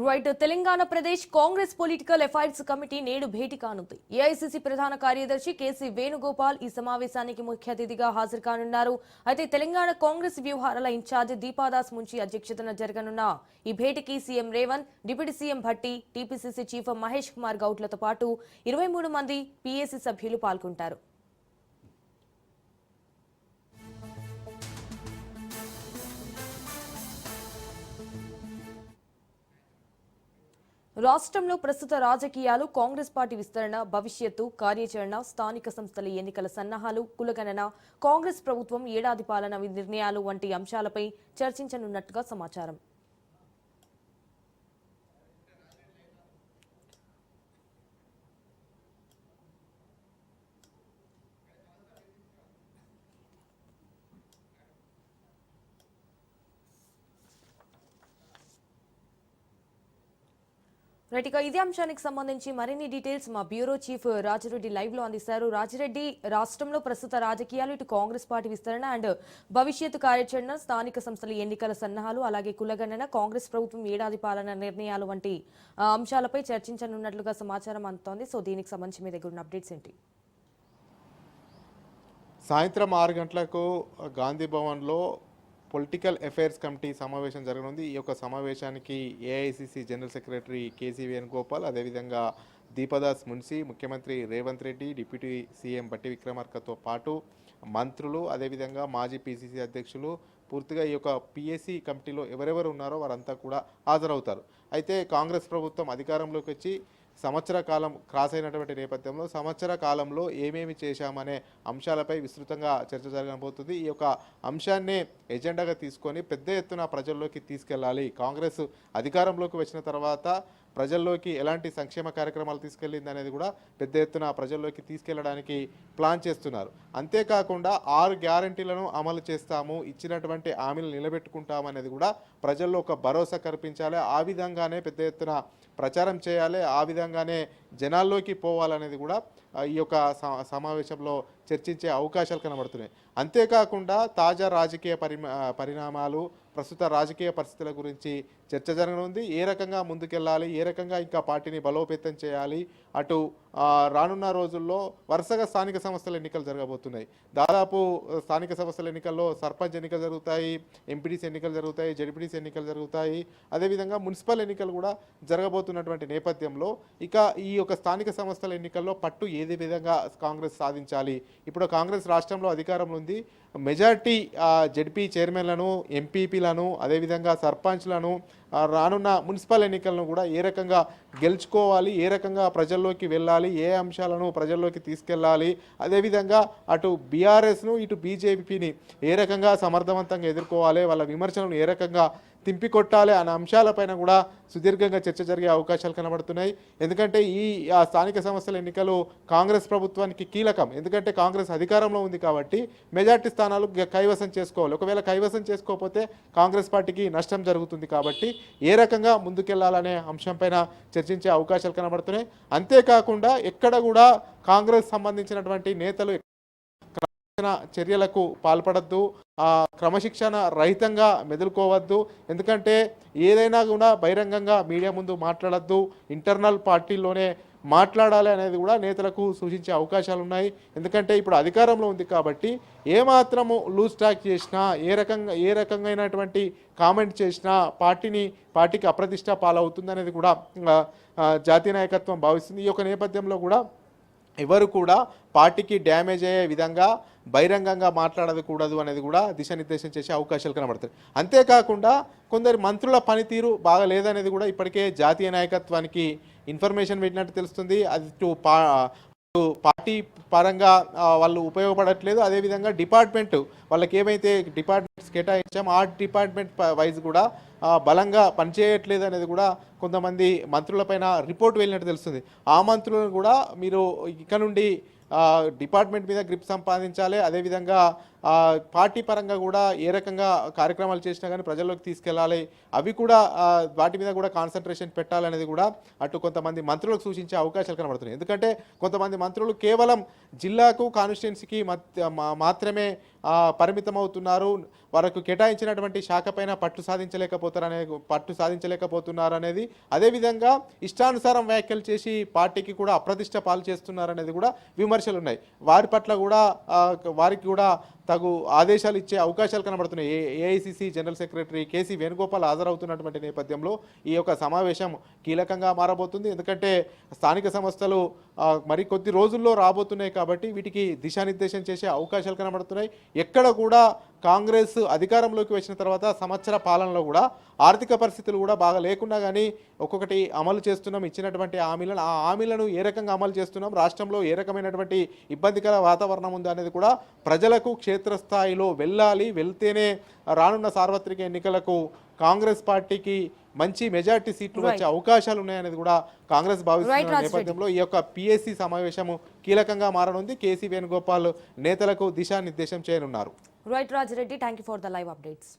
Right Telangana Pradesh Congress political affairs committee నేడు భేటీ కానుంది. AICC ప్రధాన కార్యదర్శి కేసీ వేణుగోపాల్ ఈ సమావేశానికి ముఖ్య అతిథిగా హాజరు కానున్నారు. అయితే తెలంగాణ కాంగ్రెస్ వ్యవహారాల ఇన్ఛార్జ్ దీపాదాస్ మున్షి అధ్యక్షతన జరగనున్న ఈ భేటీకి CM Revanth, deputy CM Bhatti, TPCC chief Mahesh Kumar గౌడ్లతో పాటు 23 మంది పీఏసీ సభ్యులు పాల్గొంటారు. రాష్ట్రంలో ప్రస్తుత రాజకీయాలు, కాంగ్రెస్ పార్టీ విస్తరణ, భవిష్యత్తు కార్యాచరణ, స్థానిక సంస్థల ఎన్నికల సన్నాహాలు, కులగణన, కాంగ్రెస్ ప్రభుత్వం ఏడాది పాలన నిర్ణయాలు వంటి అంశాలపై చర్చించనున్నట్టుగా సమాచారం. రైట్, ఇక ఇదే అంశానికి సంబంధించి మరిన్ని డీటెయిల్స్ మా బ్యూరో చీఫ్ రాజిరెడ్డి లైవ్ లో అందిస్తారు. రాజిరెడ్డి, రాష్ట్రంలో ప్రస్తుత రాజకీయాలు, ఇటు కాంగ్రెస్ పార్టీ విస్తరణ అండ్ భవిష్యత్తు కార్యాచరణ, స్థానిక సంస్థల ఎన్నికల సన్నాహాలు, అలాగే కులగణన, కాంగ్రెస్ ప్రభుత్వం ఏడాది పాలన నిర్ణయాలు వంటి అంశాలపై చర్చించనున్నట్లుగా సమాచారం అందుతోంది. సో దీనికి సంబంధించి మీ దగ్గర ఉన్న అప్డేట్స్ ఏంటి? సాయంత్రం 6 గంటలకు గాంధీ భవన్లో పొలిటికల్ అఫైర్స్ కమిటీ సమావేశం జరగనుంది. ఈ యొక్క సమావేశానికి AICC general secretary KC Venugopal, అదేవిధంగా దీపదాస్ మున్షి, ముఖ్యమంత్రి రేవంత్ రెడ్డి, డిప్యూటీ సీఎం భట్టి విక్రమార్కతో పాటు మంత్రులు, అదేవిధంగా మాజీ పీసీసీ అధ్యక్షులు, పూర్తిగా ఈ యొక్క పిఎస్సి కమిటీలో ఎవరెవరు ఉన్నారో వారంతా కూడా హాజరవుతారు. అయితే కాంగ్రెస్ ప్రభుత్వం అధికారంలోకి వచ్చి సంవత్సర కాలం క్రాస్ అయినటువంటి నేపథ్యంలో సంవత్సర కాలంలో ఏమేమి చేశామనే అంశాలపై విస్తృతంగా చర్చ జరగబోతుంది. ఈ యొక్క అంశాన్ని ఎజెండాగా తీసుకొని పెద్ద ఎత్తున ప్రజల్లోకి తీసుకెళ్లాలి. కాంగ్రెస్ అధికారంలోకి వచ్చిన తర్వాత ప్రజల్లోకి ఎలాంటి సంక్షేమ కార్యక్రమాలు తీసుకెళ్లింది అనేది కూడా పెద్ద ఎత్తున ప్రజల్లోకి తీసుకెళ్లడానికి ప్లాన్ చేస్తున్నారు. అంతేకాకుండా 6 గ్యారంటీలను అమలు చేస్తాము, ఇచ్చినటువంటి హామీలు నిలబెట్టుకుంటాము అనేది కూడా ప్రజల్లో ఒక భరోసా కల్పించాలి. ఆ విధంగానే పెద్ద ఎత్తున ప్రచారం చేయాలి, ఆ విధంగానే జనాల్లోకి పోవాలనేది కూడా ఈ యొక్క సమావేశంలో చర్చించే అవకాశాలు కనబడుతున్నాయి. అంతేకాకుండా తాజా రాజకీయ పరిణామాలు, ప్రస్తుత రాజకీయ పరిస్థితుల గురించి చర్చ జరగనుంది. ఏ రకంగా ముందుకెళ్ళాలి, ఏ రకంగా ఇంకా పార్టీని బలోపేతం చేయాలి, అటు రానున్న రోజుల్లో వరుసగా స్థానిక సంస్థల ఎన్నికలు జరగబోతున్నాయి. దాదాపు స్థానిక సంస్థల ఎన్నికల్లో సర్పంచ్ ఎన్నికలు జరుగుతాయి, ఎంపీటీసీ ఎన్నికలు జరుగుతాయి, జడ్పీటీసీ ఎన్నికలు జరుగుతాయి, అదేవిధంగా మున్సిపల్ ఎన్నికలు కూడా జరగబోతున్నటువంటి నేపథ్యంలో ఇక ఈ యొక్క స్థానిక సంస్థల ఎన్నికల్లో పట్టు ఏదే విధంగా కాంగ్రెస్ సాధించాలి. ఇప్పుడు కాంగ్రెస్ రాష్ట్రంలో అధికారంలో ఉంది. మెజార్టీ జడ్పీ చైర్మన్లను, ఎంపీపీలను, అదేవిధంగా సర్పంచ్లను, రానున్న మున్సిపల్ ఎన్నికలను కూడా ఏ రకంగా గెలుచుకోవాలి, ఏ రకంగా ప్రజల్లోకి వెళ్ళాలి, ఏ అంశాలను ప్రజల్లోకి తీసుకెళ్ళాలి, అదేవిధంగా అటు బీఆర్ఎస్ను ఇటు బీజేపీని ఏ రకంగా సమర్థవంతంగా ఎదుర్కోవాలి, వాళ్ళ విమర్శలను ఏ రకంగా తింపికొట్టాలి అనే అంశాలపైన కూడా సుదీర్ఘంగా చర్చ జరిగే అవకాశాలు కనబడుతున్నాయి. ఎందుకంటే ఈ స్థానిక సంస్థల ఎన్నికలు కాంగ్రెస్ ప్రభుత్వానికి కీలకం. ఎందుకంటే కాంగ్రెస్ అధికారంలో ఉంది కాబట్టి మెజార్టీ స్థానాలు కైవసం చేసుకోవాలి. ఒకవేళ కైవసం చేసుకోకపోతే కాంగ్రెస్ పార్టీకి నష్టం జరుగుతుంది. కాబట్టి ఏ రకంగా ముందుకెళ్లాలనే అంశంపైన చర్చించే అవకాశాలు కనబడుతున్నాయి. అంతేకాకుండా ఎక్కడ కూడా కాంగ్రెస్ సంబంధించినటువంటి నేతలు చర్యలకు పాల్పడద్దు, క్రమశిక్షణ రహితంగా మెదులుకోవద్దు. ఎందుకంటే ఏదైనా కూడా బహిరంగంగా మీడియా ముందు మాట్లాడద్దు, ఇంటర్నల్ పార్టీలోనే మాట్లాడాలి అనేది కూడా నేతలకు సూచించే అవకాశాలు ఉన్నాయి. ఎందుకంటే ఇప్పుడు అధికారంలో ఉంది కాబట్టి ఏమాత్రము లూజ్ టాక్ చేసినా, ఏ రకంగా కామెంట్ చేసినా పార్టీకి అప్రతిష్ట పాలవుతుంది అనేది కూడా జాతీయ నాయకత్వం భావిస్తుంది. ఈ యొక్క నేపథ్యంలో కూడా ఎవరు కూడా పార్టీకి డ్యామేజ్ అయ్యే విధంగా బహిరంగంగా మాట్లాడకూడదు అనేది కూడా దిశానిర్దేశం చేసే అవకాశాలు కనబడతాయి. అంతేకాకుండా కొందరు మంత్రుల పనితీరు బాగా లేదనేది కూడా ఇప్పటికే జాతీయ నాయకత్వానికి ఇన్ఫర్మేషన్ పెట్టినట్టు తెలుస్తుంది. అది పార్టీ పరంగా వాళ్ళు ఉపయోగపడట్లేదు. అదేవిధంగా డిపార్ట్మెంట్ వాళ్ళకి ఏమైతే డిపార్ట్మెంట్స్ కేటాయించామో ఆ డిపార్ట్మెంట్ వైజ్ కూడా బలంగా పనిచేయట్లేదు అనేది కూడా కొంతమంది మంత్రులపైన రిపోర్ట్ వెళ్ళినట్టు తెలుస్తుంది. ఆ మంత్రులను కూడా మీరు ఇక నుండి డిపార్ట్మెంట్ మీద గ్రిప్ సంపాదించాలి, అదేవిధంగా పార్టీ పరంగా కూడా ఏ రకంగా కార్యక్రమాలు చేసినా కానీ ప్రజల్లోకి తీసుకెళ్లాలి, అవి కూడా వాటి మీద కూడా కాన్సన్ట్రేషన్ పెట్టాలనేది కూడా అటు కొంతమంది మంత్రులకు సూచించే అవకాశాలు కనబడుతున్నాయి. ఎందుకంటే కొంతమంది మంత్రులు కేవలం జిల్లాకు కాన్స్టిట్యున్సీకి మాత్రమే పరిమితం అవుతున్నారు, వారికి కేటాయించినటువంటి శాఖ పైన పట్టు సాధించలేకపోతున్నారు అనేది, అదేవిధంగా ఇష్టానుసారం వ్యాఖ్యలు చేసి పార్టీకి కూడా అప్రతిష్ట పాలు చేస్తున్నారనేది కూడా విమర్శలు ఉన్నాయి. వారి పట్ల కూడా వారికి కూడా తగు ఆదేశాలు ఇచ్చే అవకాశాలు కనబడుతున్నాయి. AICC general secretary KC Venugopal హాజరవుతున్నటువంటి నేపథ్యంలో ఈ యొక్క సమావేశం కీలకంగా మారబోతుంది. ఎందుకంటే స్థానిక సంస్థలు మరికొద్ది రోజుల్లో రాబోతున్నాయి కాబట్టి వీటికి దిశానిర్దేశం చేసే అవకాశాలు కనబడుతున్నాయి. ఎక్కడ కూడా కాంగ్రెస్ అధికారంలోకి వచ్చిన తర్వాత సంవత్సర పాలనలో కూడా ఆర్థిక పరిస్థితులు కూడా బాగా లేకున్నా కానీ ఒక్కొక్కటి అమలు చేస్తున్నాం, ఇచ్చినటువంటి హామీలను ఏ రకంగా అమలు చేస్తున్నాం, రాష్ట్రంలో ఏ రకమైనటువంటి ఇబ్బందికర వాతావరణం ఉందో అనేది కూడా ప్రజలకు క్షేత్రస్థాయిలో వెళ్తేనే రానున్న సార్వత్రిక ఎన్నికలకు కాంగ్రెస్ పార్టీకి మంచి మెజార్టీ సీట్లు వచ్చే అవకాశాలు ఉన్నాయనేది కూడా కాంగ్రెస్ భావిస్తున్న నేపథ్యంలో ఈ యొక్క పిఎస్సి సమావేశము కీలకంగా మారనుంది. కేసీ వేణుగోపాల్ నేతలకు దిశానిర్దేశం చేయనున్నారు. Right Rajireddy, thank you for the live updates.